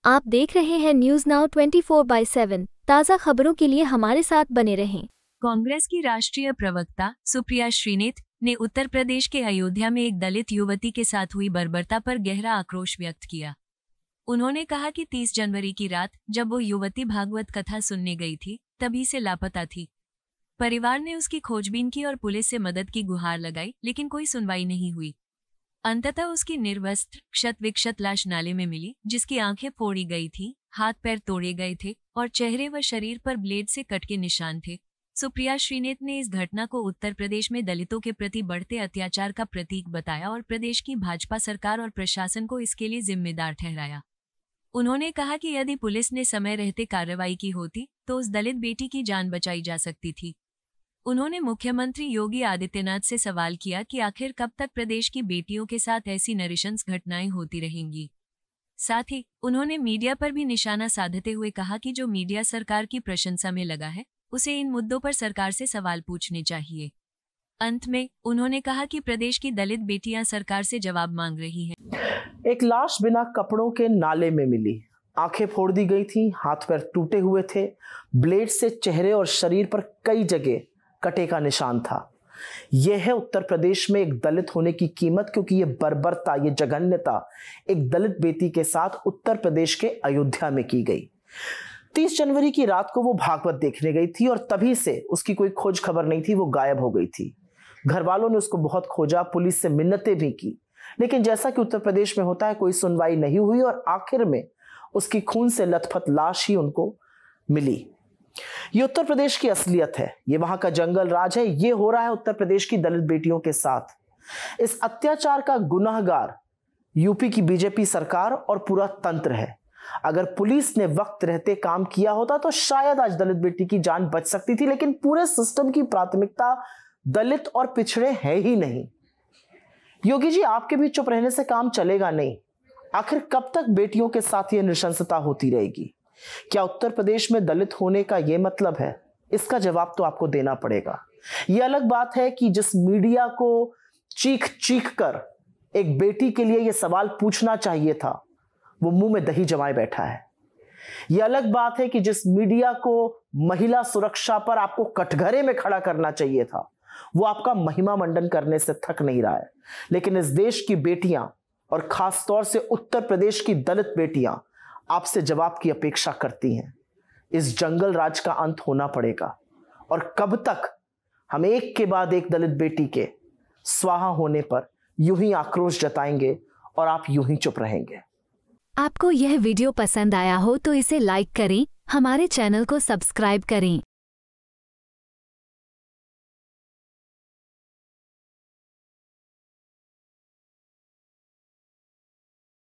आप देख रहे हैं न्यूज नाउ 24/7 ताज़ा खबरों के लिए हमारे साथ बने रहें। कांग्रेस की राष्ट्रीय प्रवक्ता सुप्रिया श्रीनेत ने उत्तर प्रदेश के अयोध्या में एक दलित युवती के साथ हुई बर्बरता पर गहरा आक्रोश व्यक्त किया। उन्होंने कहा कि 30 जनवरी की रात जब वो युवती भागवत कथा सुनने गई थी तभी से लापता थी। परिवार ने उसकी खोजबीन की और पुलिस से मदद की गुहार लगाई, लेकिन कोई सुनवाई नहीं हुई। अंततः उसकी निर्वस्त्र क्षत विक्षत लाश नाले में मिली, जिसकी आंखें फोड़ी गई थी, हाथ पैर तोड़े गए थे और चेहरे व शरीर पर ब्लेड से कट के निशान थे। सुप्रिया श्रीनेत ने इस घटना को उत्तर प्रदेश में दलितों के प्रति बढ़ते अत्याचार का प्रतीक बताया और प्रदेश की भाजपा सरकार और प्रशासन को इसके लिए जिम्मेदार ठहराया। उन्होंने कहा कि यदि पुलिस ने समय रहते कार्रवाई की होती तो उस दलित बेटी की जान बचाई जा सकती थी। उन्होंने मुख्यमंत्री योगी आदित्यनाथ से सवाल किया कि आखिर कब तक प्रदेश की बेटियों के साथ ऐसी नृशंस घटनाएं होती रहेंगी। साथ ही उन्होंने मीडिया पर भी निशाना साधते हुए कहा कि जो मीडिया सरकार की प्रशंसा में लगा है उसे इन मुद्दों पर सरकार से सवाल पूछने चाहिए। अंत में उन्होंने कहा कि प्रदेश की दलित बेटियां सरकार से जवाब मांग रही हैं। एक लाश बिना कपड़ों के नाले में मिली, आंखें फोड़ दी गई थी, हाथ पैर टूटे हुए थे, ब्लेड से चेहरे और शरीर पर कई जगह कटे का निशान था। यह है उत्तर प्रदेश में एक दलित होने की कीमत, क्योंकि यह बर्बरता, यह जघन्यता एक दलित बेटी के साथ उत्तर प्रदेश के अयोध्या में की गई। 30 जनवरी की रात को वो भागवत देखने गई थी और तभी से उसकी कोई खोज खबर नहीं थी, वो गायब हो गई थी। घर वालों ने उसको बहुत खोजा, पुलिस से मिन्नतें भी की, लेकिन जैसा कि उत्तर प्रदेश में होता है, कोई सुनवाई नहीं हुई और आखिर में उसकी खून से लथपथ लाश ही उनको मिली। ये उत्तर प्रदेश की असलियत है, ये वहां का जंगल राज है। ये हो रहा है उत्तर प्रदेश की दलित बेटियों के साथ। इस अत्याचार का गुनाहगार यूपी की बीजेपी सरकार और पूरा तंत्र है। अगर पुलिस ने वक्त रहते काम किया होता तो शायद आज दलित बेटी की जान बच सकती थी, लेकिन पूरे सिस्टम की प्राथमिकता दलित और पिछड़े है ही नहीं। योगी जी, आपके भी चुप रहने से काम चलेगा नहीं। आखिर कब तक बेटियों के साथ ये नृशंसता होती रहेगी? क्या उत्तर प्रदेश में दलित होने का यह मतलब है? इसका जवाब तो आपको देना पड़ेगा। यह अलग बात है कि जिस मीडिया को चीख चीख कर एक बेटी के लिए यह सवाल पूछना चाहिए था, वो मुंह में दही जमाए बैठा है। यह अलग बात है कि जिस मीडिया को महिला सुरक्षा पर आपको कटघरे में खड़ा करना चाहिए था, वो आपका महिमा मंडन करने से थक नहीं रहा है। लेकिन इस देश की बेटियां और खासतौर से उत्तर प्रदेश की दलित बेटियां आपसे जवाब की अपेक्षा करती हैं। इस जंगल राज का अंत होना पड़ेगा और कब तक हम एक के बाद एक दलित बेटी के स्वाहा होने पर यूं ही आक्रोश जताएंगे और आप यूं ही चुप रहेंगे? आपको यह वीडियो पसंद आया हो तो इसे लाइक करें, हमारे चैनल को सब्सक्राइब करें।